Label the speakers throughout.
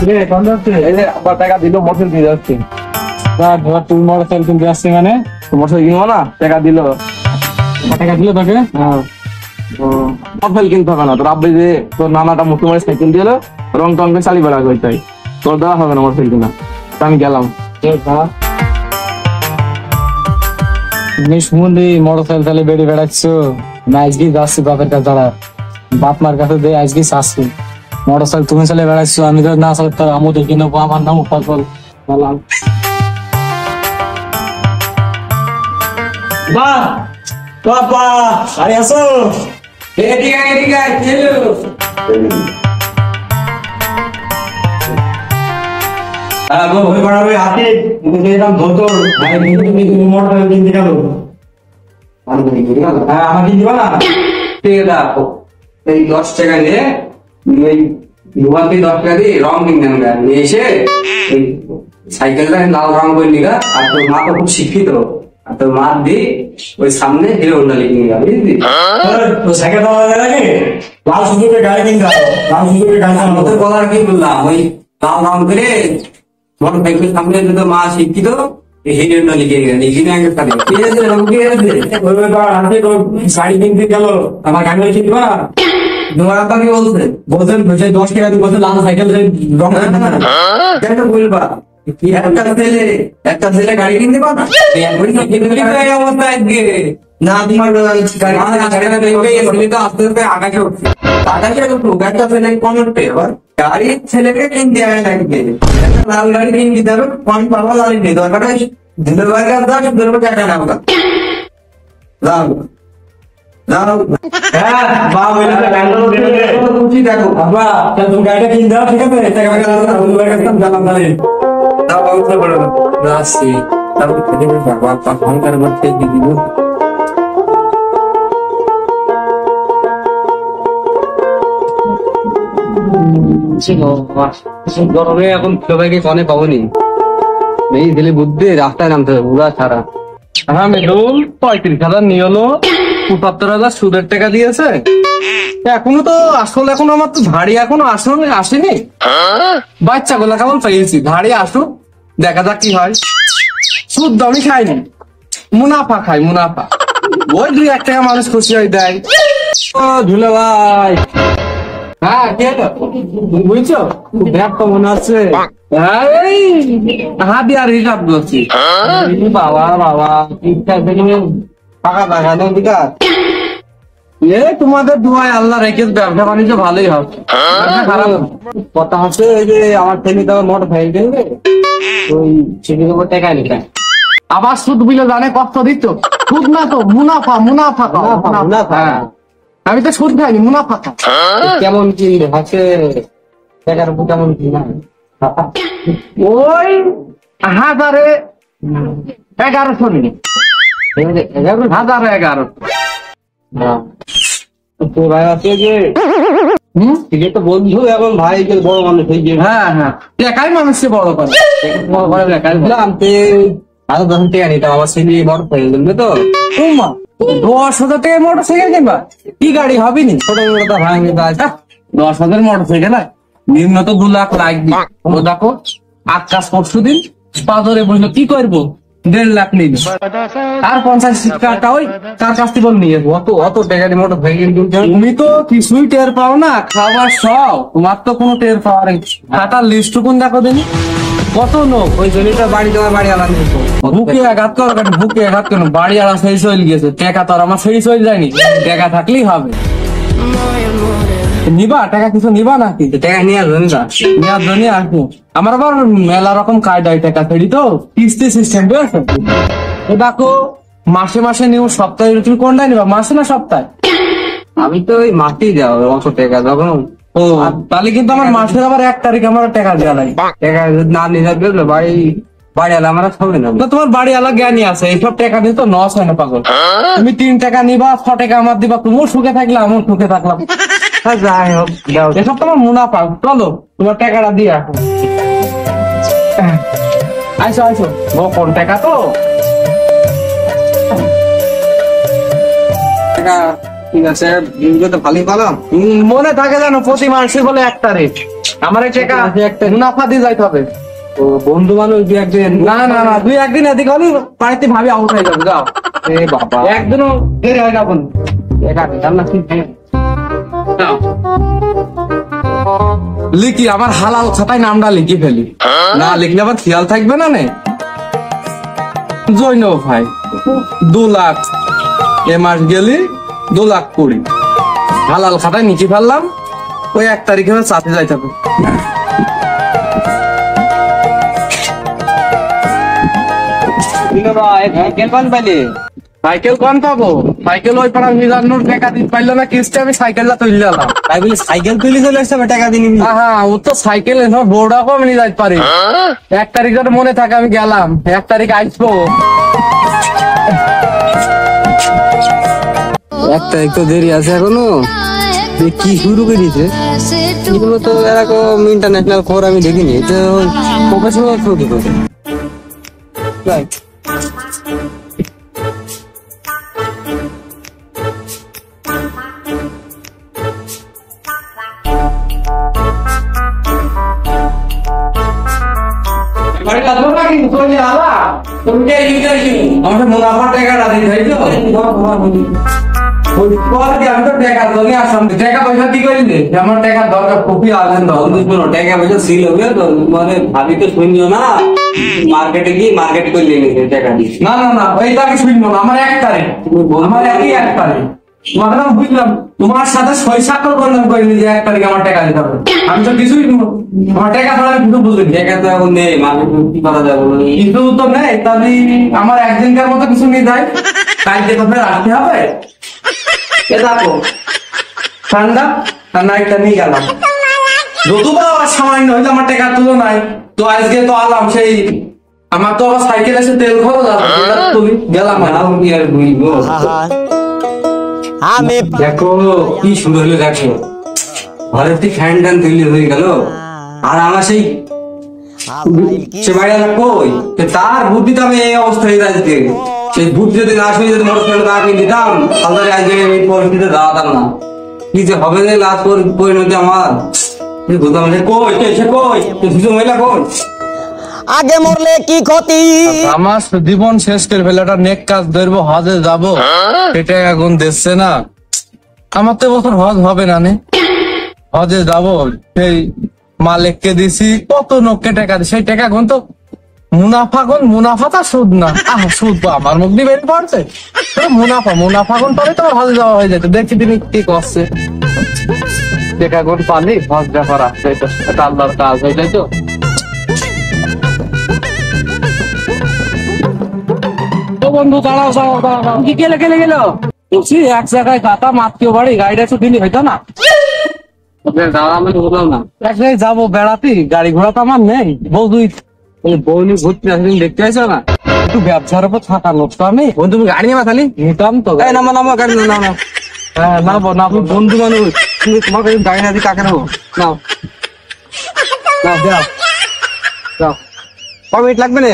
Speaker 1: আবার টাকা দিল মোটরসাইকেল দিয়ে যাচ্ছি। তুমি মোটরসাইকেল কিনতে আসছি মানে? মোটরসাইকেল কিনবো না, টাকা দিল। টাকা দিল তোকে? হ্যাঁ। মোটরসাইকেল কিনতে হবে না, তোর আব্বা যে তোর নানাটা মুসলমানের সাইকেল দিল, রং টং করে চালিয়ে বেড়া করতে, তোর দেওয়া হবে না মোটরসাইকেল কিনা। আমি গেলাম। মোটরসাইকেল চালিয়ে বেড়ে বেড়াচ্ছ, আমি আজকে যাচ্ছি বাপের কাছে দাঁড়া, বাপ মার কাছে দিয়ে আজকে আসছি। মোটরসাইকেল তুমি চালিয়ে বেড়াচ্ছ, আমি তো না চালাই তোর আমও দেখি নেবো, আমার নাম ফসল।
Speaker 2: এই 10 টাকা নিয়ে দোকান থেকে 10 টাকা দিয়ে রং কিনলাম, নিয়ে এসে সাইকেলটা লাল রং করে নিগা। আর তোর মা তো খুব শিক্ষিত, আর তোর মা দিয়ে ওই সামনে হিরো হোন্ডা লিখে নিগা, বুঝলি?
Speaker 3: সাইকেল লাল সুন্দর গাড়ি কিনতে লাল সুন্দর গাড়ি
Speaker 2: আমাদের বলার কি বললাম, ওই লাল রং করে মোটর সাইকেলের সামনে তো মা শিক্ষিত, হিরো হোন্ডা লিখে নিগা, লিখে নিয়ে একটা দিল। ঠিক আছে,
Speaker 3: গাড়ি কিনতে গেল, আমার গাড়ি কিনতে পারা
Speaker 2: তোমার আব্বা কি বলছে?
Speaker 3: বলছেন 10 টাকা দিয়ে বলছেন লাল সাইকেল রং
Speaker 2: বলবা একটা ছেলে গাড়ি কিনতে পারবা অবস্থা আজকে না? তোমার আস্তে আস্তে আকাশে উঠছে, আকাশে উঠুক, একটা ছেলে কমেন্টে এবার গাড়ির ছেলেকে কিনতে লাগবে, একটা লাল গাড়ি কিনে দিতে হবে, কম পাওয়া লাগবে, দরকার দিনের বাইরে টাকা নেবো যাও যাও।
Speaker 3: হ্যাঁ দেখো বাবা, তুমি গাড়িটা কিনে দাও, ঠিক আছে?
Speaker 1: গরমে এখন সবাইকে কনে পাবনি, এই দিলে বুদ্ধি রাস্তায় নামতে হবে পুরা ছাড়া। হ্যাঁ মেডুল 35,000 নিয়ে হলো, 75,000 সুদের টাকা দিয়েছে। এখনো তো আসল, এখন আমার তো ধাড়ি এখনো আসেনি। বাচ্চা গুলা কেমন পেয়েছি, ধাড়ি আসুক, দেখা যাক কি হয়। সুদ আমি খাইনি, মুনাফা খাই, মুনাফা। ওই 2-1 টাকা মানুষ খুশি হয়ে দেয়। ও ধুলে ভাই, হ্যাঁ কে বুঝছো, ব্যাগ তো মনে হচ্ছে হাতি আর হিসাব করছি। বাবা বাবা টাকা টাকা নেই বিকাশ, তোমাদের দুয়ায় আল্লাহ রেখে ব্যবসা বাণিজ্য ভালোই হবে, খারাপ কথা হচ্ছে। ওই যে আমার ছেলে তো মোটর সাইকেল কিনবে, ওই ছেলের উপর টাকা নিতে আবার সুদ বিলে জানে কষ্ট দিচ্ছ। সুদ না তো মুনাফা, মুনাফা মুনাফা। আমি তো সুদ খাইনি, মুনাফা খাই। কেমন কি হচ্ছে টাকার উপর, কেমন কি না? ওই 1111 নেই, 1111 ভাই আছে যে তো বন্ধু, এখন ভাই বড় মানুষ হয়ে গিয়ে। হ্যাঁ হ্যাঁ, টাকাই মানুষকে বড় করে। আরো 10 টাকা নিতাম, আমার ছেলে মোটর সাইকেল কিনবে তো। 10,000 টাকা মোটর সাইকেল কিনবা? কি গাড়ি হবে নি, ছোট মোটো ভাঙবে। 10,000 মোটর সাইকেল নিম্ন তো 2 লাখ লাগবে। ও দেখো আকাশ পরশু দিন বাজারে বসলো, কি করবো 1.5 লাখ নিবি, আর 50 টাকা ওই তার কাছ থেকে নিয়ে অত অত টাকা দিয়ে মোটর সাইকেল কিনতে। তুমি তো কিছুই টের পাও না, খাবার সব তোমার তো কোনো টের পাওয়ার খাতার লিস্ট কোন দেখো দিনি কত লোক। ওই জমিটা বাড়ি দেওয়ার বাড়ি আলাদা বুকে আঘাত করো, বুকে আঘাত কেন, বাড়ি আলা সেই চলে গেছে, টাকা তো আর আমার সেই চলে যায়নি, টাকা থাকলেই হবে। নিবা টাকা, কিছু নিবা নাকি? টাকা নিয়ে আসবো, নেওয়ার জন্য আসবো। আমার আবার মেলা রকম কায়দা, টাকা ফেরি তো কিস্তি সিস্টেম, বুঝেছো? দেখো মাসে মাসে নিও, সপ্তাহে তুমি কোনটাই নিবা, মাসে না সপ্তাহে? আমি তো ওই মাসেই যাও অত টাকা যখন। ও তাহলে কিন্তু আমার মাসের আবার 1 তারিখ আমার টাকা দেওয়া লাগে। টাকা না নিয়ে যাবে বাড়ি বাড়ি আলা আমার সবে না। তোমার বাড়ি আলা জ্ঞানী আছে, এইসব টাকা দিয়ে তো লস হয় না পাগল। তুমি 3 টাকা নিবা, 6 টাকা আমার দিবা, তুমিও সুখে থাকলে আমিও সুখে থাকলাম। যাই হোক, এসব তোমার মুনাফা। চলো তোমার টাকাটা দিয়ে আসো। আইসো আইসো, কোন টাকা তো ঠিক আছে, তো ভালোই পালাম। মনে থাকে জানো প্রতি মাসে বলে 1 তারিখ আমার এই টাকা একটা মুনাফা দিয়ে যাইতে হবে।
Speaker 2: ও বন্ধু মানুষ দুই একদিন,
Speaker 1: না না না, 2-1 দিন এদিক হলে বাড়িতে ভাবি আউট হয়ে যাবে। যাও,
Speaker 2: এ বাবা,
Speaker 1: একদিনও দেরি হয় না বন্ধু। টাকা দিতাম না ঠিক আছে। যাও। লিখি আমার হালাল খাতায় নামটা লিখি ফেলি, না লিখলে আবার খেয়াল থাকবে না। নে জৈন ভাই 2 লাখ, এ মাস গেলি 2 লাখ 20 হালাল খাতায় নিচে ফেললাম। ওই 1 তারিখে চাতে যাইতে হবে। সাইকেল কোন পাবো? সাইকেল ওই পাড়া মিজানুর টাকা দিতে পারলো না, কিস্তি আমি সাইকেলটা তুলে দিলাম।
Speaker 2: তাই বলে সাইকেল তুলে চলে আসছে, টাকা দিনি।
Speaker 1: হ্যাঁ, ও তো সাইকেল বোর্ডা কম নিয়ে যাইতে পারি। 1 তারিখ ধরে মনে থাকে আমি গেলাম, 1 তারিখ আসবো।
Speaker 2: 1 তারিখ তো দেরি আছে এখনো। কি শুরু করে দিয়েছে এগুলো তো এরকম ইন্টারন্যাশনাল খবর আমি দেখিনি, এটা প্রফেশনাল শো কি করে।
Speaker 1: আমার মুনাফা টাকাটা দিতে আমি তো টাকা জমি আসলাম, টাকা পয়সা কি করিলে আমার টাকার দরকার খুবই আলেন।
Speaker 2: টাকা পয়সা ছিল তো, মানে ভাবি তো শুনছো না, মার্কেটে গিয়ে মার্কেট করে নিয়ে টাকা দিয়ে।
Speaker 1: না না না, এইটা আমি শুনবো না। আমার 1 তারিখ, আমার 1 তারিখ। তোমার বুঝলাম, তোমার সাথে সই স্বাক্ষর করলাম করিনি যে 1 তারিখ আমার টাকা দিতে হবে। আমি তো কিছুই, আমার টাকা ছাড়া আমি কিছু বুঝলিনি।
Speaker 2: টাকা তো এখন নেই, মার্কেট কি করা যাবে?
Speaker 1: কিছু তো নেই, তাহলে আমার একদিনকার মতো কিছু নিয়ে যায়। কালকে তো ফের আসতে হবে। এ দেখো ঠান্ডা ঠান্ডা একটা নিয়ে গেলাম, যতবার আমার সামান্য হইলে আমার টাকা তুলো নাই। তো আজকে তো আলাম সেই, আমার তো আবার সাইকেল এসে তেল খরচ আছে, তুমি গেলাম
Speaker 2: কি আর বুঝবো। দেখো কি শুরু হলো, দেখো ঘরের থেকে ফ্যান ট্যান তৈরি হয়ে গেল। আর আমার সেই সে বাইরে কই, তার বুদ্ধি তো আমি এই অবস্থায় আজকে। সেই বুদ্ধি যদি না শুনে যদি মোটরসাইকেল তাকে দিতাম, তাহলে আজকে আমি পরিস্থিতিতে দাঁড়াতাম না। কি যে হবে যে লাস্ট পরিণতি আমার বুঝলাম। কই সে কই শিশু মহিলা কই?
Speaker 4: আগে মরলে কি ক্ষতি?
Speaker 1: আমার জীবন শেষ করে ফেলাটা নেক কাজ ধরবো, হজে যাবো, সেটা এখন দেখছে না। আমার তো বছর হজ হবে না, নে হজে যাবো। সেই মালিককে দিছি কত লোককে টাকা দিই, সেই টাকা এখন তো মুনাফা কোন, মুনাফা তা সুদ না। সুদ তো আমার মুখ দিয়ে বেরিয়ে পড়ছে। মুনাফা কোন পরে তোমার হজে যাওয়া হয়ে যেত। দেখি তিনি কি করছে, টাকা কোন পালি হজটা করা, এটা আল্লাহর কাজ হয়ে যায়। তো বন্ধু দাঁড়াও দাঁড়াও দাঁড়াও, কি গেলে বলছি 1 জায়গায় গাতা মাত্রীয় বাড়ি, গাড়িটা একটু দিলি হইতো না? এক জায়গায় যাবো বেড়াতে, গাড়ি ঘোড়া তো আমার নেই। বৌনি ঘুরতে দেখতে আসো না, একটু ব্যবসার উপর থাকা লোক তো আমি। বন্ধু তুমি গাড়ি নেবা খালি নিতাম তো।
Speaker 2: নামো গাড়ি নাও।
Speaker 1: হ্যাঁ নামবো, বন্ধু মানুষ, তুমি তোমার কাছে গাড়ি না দিয়ে কাকে নেবো? নাও যাও যাও।
Speaker 2: ক মিনিট লাগবে না?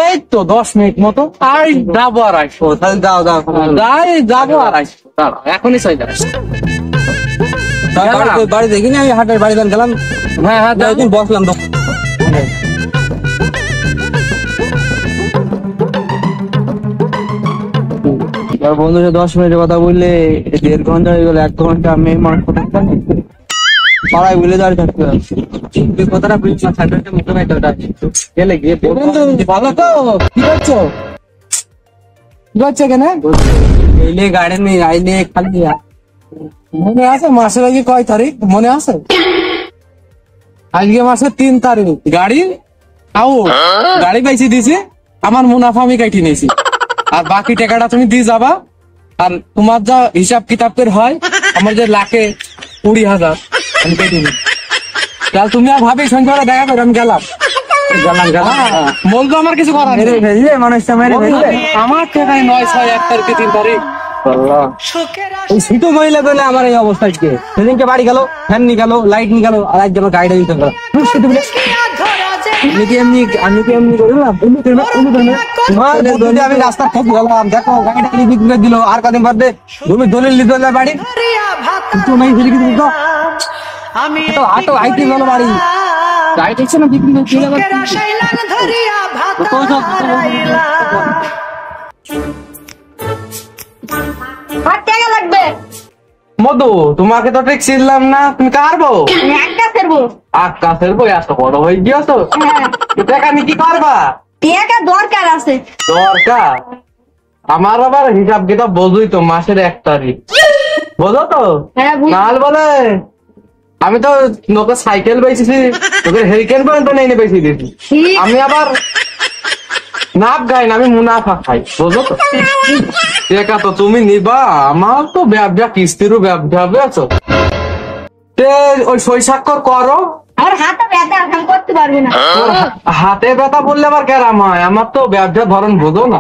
Speaker 1: এই তো 10 মিনিট মতো। আর যাবো আর আসবো।
Speaker 2: তাহলে যাও
Speaker 1: যাবো আর আসবো, দাঁড়াও এখনই চাই যাবো।
Speaker 2: বাড়ি দেখিনি আমি, হাটের বাড়ি গেলাম।
Speaker 1: হ্যাঁ
Speaker 2: একদিন বসলাম তো। বন্ধু 10 মিনিটের কথা বললে 1.5 ঘন্টা হয়ে গেল, 1 ঘন্টা আমি মানুষ কথা পাড়ায় বলে দাঁড়িয়ে থাকতে হবে। কথাটা বুঝছি না, সাইডটা মুখে নাই তো গেলে গিয়ে
Speaker 1: বন্ধু ভালো তো? কি করছো কেন?
Speaker 2: এলে গাড়ি নেই, আইলে খালি।
Speaker 1: মনে আছে মাসের আগে কয় তারিখ মনে আছে? আজকে মাসের 3 তারিখ। গাড়ি গাড়ি পাইছি দিছি, আমার মুনাফা আমি কাটি নিয়েছি। আর বাকি টাকাটা তুমি দিয়ে যাবা। আর তোমার যা হিসাব কিতাব করে হয়, আমার যে লাখে 20,000 আমি কেটে নি। তাহলে তুমি আর ভাবি সন্ধ্যাবেলা দেখা করে আমি গেলাম। বলতো আমার কিছু করার নেই।
Speaker 2: মানুষটা
Speaker 1: আমার টাকায় 9-6 1 তারিখে 3 তারিখ।
Speaker 2: এই ছোট মহিলা বলে আমার এই অবস্থা। সেদিনকে বাড়ি গেল, ফ্যান নিয়ে গেল, লাইট নিয়ে গেল, আর আজকে আমার গাড়িটা দিতে গেল। আমি রাস্তা খুব গেলাম, দেখো গাড়িটা বিক্রি দিল। আর কদিন বাদে তুমি দলিল নিতে বাড়ি
Speaker 1: হাঁটো হাঁটো হাইতে চলো বাড়ি গাড়ি দেখছে না বিক্রি করতে চলে যাচ্ছে।
Speaker 5: আর টাকা লাগবে
Speaker 1: মধু তোমাকে তো ঠিক চিনলাম না, তুমি কারবো
Speaker 5: আমি একটা ফেরবো
Speaker 1: আকাশের বই এত বড় হয়ে গিয়েছো, টাকা নিয়ে কি করবা?
Speaker 5: টাকা দরকার আছে
Speaker 1: দরকার আমার আবার হিসাব কিতাব বোঝুই তো, মাসের 1 তারিখ বোঝো তো।
Speaker 5: হ্যাঁ বুঝি।
Speaker 1: নাল বলে আমি তো নতুন সাইকেল বেচেছি, তোদের হেরিকেন পর্যন্ত নেই বেশি দিয়েছি।
Speaker 5: ঠিক।
Speaker 1: আমি আবার নাপ গাই না, আমি মুনাফা খাই, বোঝো তো। টাকা তো তুমি নিবা, আমার তো ব্যবসা কিস্তিরও ব্যবসা বুঝেছো। ওই সই স্বাক্ষর করো।
Speaker 5: আমার হাতে ব্যথা আমি করতে পারবো না
Speaker 1: তোর হাতে ব্যথা বললে আবার কেরাম হয়, আমার তো ব্যবসা ধরন বোঝো না,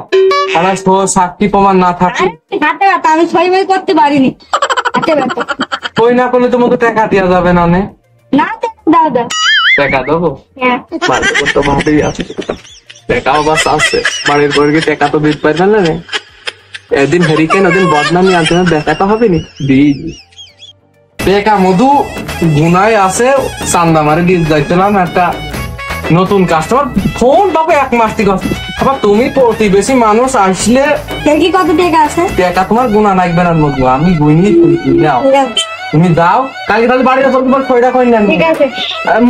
Speaker 1: তারা সাক্ষী প্রমাণ না থাকে।
Speaker 5: আরে হাতে ব্যথা আমি ছয় বই করতে পারিনি হাতে ব্যথা
Speaker 1: ওই না করলে তোমাকে টাকা দেওয়া যাবে না নে।
Speaker 5: না দাও দাও
Speaker 1: টাকা দেবো
Speaker 5: হ্যাঁ
Speaker 1: বাড়ির তো ভাবেই আছে, টাকাও বাস আছে বাড়ির পরে টাকা তো দিতে পারবে না রে। এদিন হেরিকেন ওদিন বদনামি আনতে না, দেখা তো হবে নি দিই টাকা। মধু গুনায় আছে, চান্দা মারে দিয়ে যাইছিলাম একটা নতুন কাস্টমার, ফোন পাবো 1 মাস থেকে। আবার তুমি প্রতিবেশী মানুষ আসলে
Speaker 5: দেখি কত টাকা আছে
Speaker 1: টাকা তোমার গুণা লাগবে না মধু, আমি গুনি যাও
Speaker 5: ঠিক আছে
Speaker 1: তুমি যাও, কালকে তাহলে বাড়িতে চল, তোমার খয়টা কই নেন
Speaker 5: ঠিক আছে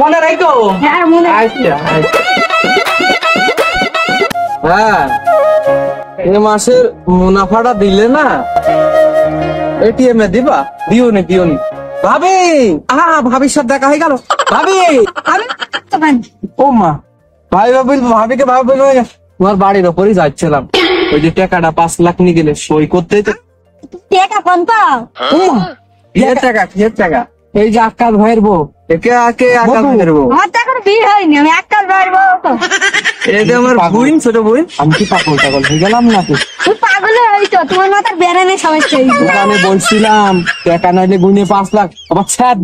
Speaker 1: মনে রাখো।
Speaker 5: হ্যাঁ মনে আছে।
Speaker 1: আচ্ছা আচ্ছা। হ্যাঁ এ মাসের মুনাফাটা দিলে না এটিএম এ দিবা, দিও নি ভাবি। ভাবির সাথে দেখা হয়ে গেল ভাবি।
Speaker 5: আমি তো পারি।
Speaker 1: ও মা ভাবিকে ভাবি তোমার বাড়ির ওপরই যাচ্ছিলাম, ওই যে টাকাটা 5 লাখ নিয়ে গেলে সই করতে।
Speaker 5: টাকা কোন পাও
Speaker 1: কিসের টাকা? এই যে আকাশ ভাইয়ের বউ, একে আকাশ ভাইয়ের বউ।
Speaker 5: আমার তো এখনো বিয়ে হয়নি, আমি একটা বাইরবো তো
Speaker 1: এটা আমার বোন, ছোট বোন। আমি কি পাগল হয়ে গেলাম নাকি?
Speaker 5: তুই পাগল হয়েছো, তোমার মাথার বেড়ানে সমস্যা হয়েছে।
Speaker 1: আমি বলছিলাম টাকা নাইলে গুনে 5 লাখ, আবার ছাড়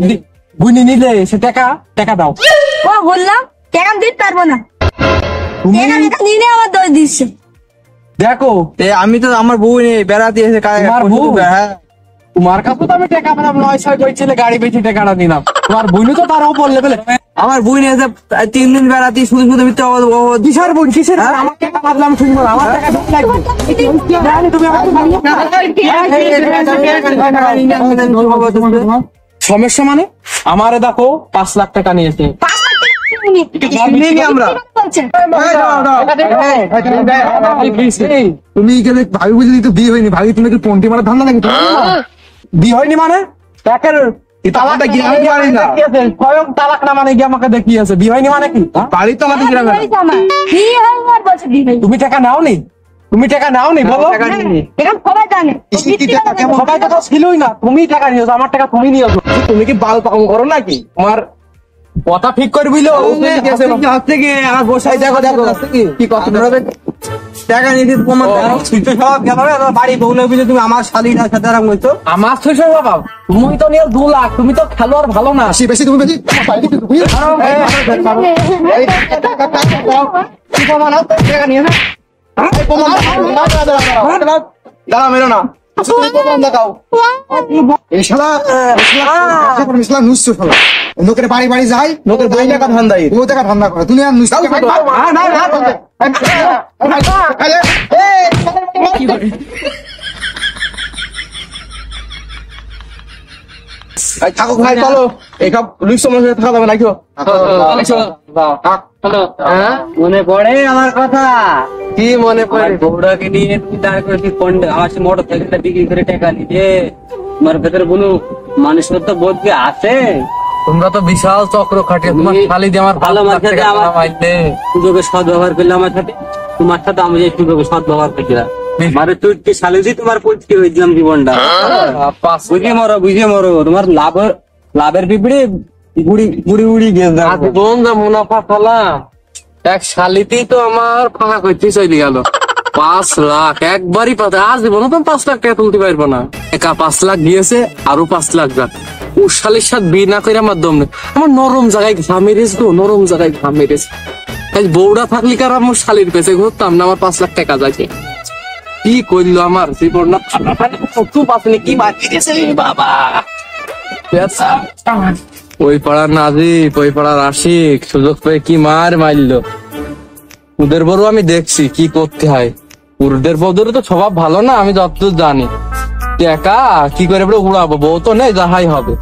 Speaker 1: গুনে নিলে সে টাকা দাও।
Speaker 5: ও বললাম টাকা আমি দিতে পারবো না,
Speaker 1: তুমি
Speaker 5: টাকা নিয়ে আমার দোষ দিচ্ছে।
Speaker 1: দেখো
Speaker 2: আমি তো আমার বউ নেই বেড়াতে এসে
Speaker 1: তোমার বউ? তোমার কাছে তো আমি টাকা পেলাম 900 কইছিলে, গাড়ি বেচে টাকাটা দিলাম। তোমার বোনই তো তার উপর লেভেলে।
Speaker 2: আমার বউ নিয়ে এসে 3 দিন বেড়াতে শুধু শুধু মিথ্যা
Speaker 1: কিসের বোন কিসের? আমার টাকা ভাবলাম শুনবো না, আমার টাকা ঢুক লাগবে। জানি তুমি সমস্যা মানে আমারে দেখো 5 লাখ টাকা নিয়েছে।
Speaker 5: 5 লাখ টাকা নিয়ে
Speaker 2: আমরা
Speaker 5: বলছে
Speaker 1: তুমি এখানে ভাবি বুঝলি তো বিয়ে হয়নি, ভাবি তুমি কি পন্টি মারা ধান্দা নাকি? বিয়ে হয়নি মানে টাকার তালাকটা কি আমি পারি না, স্বয়ং তালাক না মানে কি আমাকে দেখিয়েছে, বিয়ে হয়নি মানে কি? বাড়ি তো আমাদের গ্রামে।
Speaker 5: বিয়ে হয়নি আর বলছে বিয়ে হয়নি।
Speaker 1: তুমি টাকা নাওনি, বলো।
Speaker 5: এরকম সবাই জানে
Speaker 1: সবাই তো ছিলই না, তুমি টাকা নিয়েছো, আমার টাকা তুমি নিয়েছো। তুমি কি বাল পাম করো নাকি? তোমার কথা ঠিক করে বুঝলো
Speaker 2: থেকে আমার বসাই দেখো
Speaker 1: কি কথা
Speaker 2: টাকা নিয়ে প্রমাণ বাড়ি বউলে বুঝে তুমি আমার শালীর সাথে আরাম করছো।
Speaker 1: আমার ছয়শো বাবা, তুমি তো নিয়ে 2 লাখ, তুমি তো খেলোয়াড় ভালো না।
Speaker 2: বেশি তুমি বেশি দাঁড়া মেরো না লোকের বাড়ি বাড়ি যায়, লোকের বই টাকা ধান্দাই, ও টাকা ধান্দা করে, তুমি আর নুস থাকুক ভাই, চলো এইসব লুইস সমস্যা থাকা যাবে নাকি?
Speaker 1: মনে পড়ে আমার কথা? কি মনে পড়ে? বউটাকে নিয়ে তুমি দাঁড় করে আমার মোটর সাইকেলটা বিক্রি করে টাকা নিয়ে তোমার ভেতরে কোনো মানুষের তো বোধ আছে? তোমরা তো বিশাল চক্র খাটিয়ে তোমার খালি দিয়ে আমার ভালো মাঝে আমার সুযোগে সদ ব্যবহার করলে আমার সাথে, তোমার সাথে আমি যে সুযোগে সদ ব্যবহার করছিলাম মানে তুই কি সালেজি তোমার পুঁচকি হয়েছিলাম জীবনটা। বুঝে মরো তোমার লাভের পিঁপড়ে গুড়ি গেছে বোন যা মুনাফা ফলাম। এক শালিতেই তো আমার ফাঁকা করতে চলে গেল 5 লাখ একবারই পাতে। আজ জীবন তো 5 লাখ টাকা তুলতে পারবো না, একা 5 লাখ দিয়েছে আরো 5 লাখ যাক। ও শালির সাথে বিয়ে না করে আমার দম নেই, আমার নরম জায়গায় ঘামে রেস গো, নরম জায়গায় ঘামে রেস। বউটা থাকলে কার আমার শালির পেছে ঘুরতাম না, আমার 5 লাখ টাকা যাচ্ছে। কি করলো আমার জীবন না কি বাকি বাবা। ওই পাড়ার নাজিব, ওই পাড়ার আশিক সুযোগ পেয়ে কি মার মারলো। ওদের বড় আমি দেখছি কি করতে হয়। ওদের বউদের তো স্বভাব ভালো না, আমি যতদূর জানি। একা কি করে উড়াবো, বউ তো নেই, যাহাই হবে।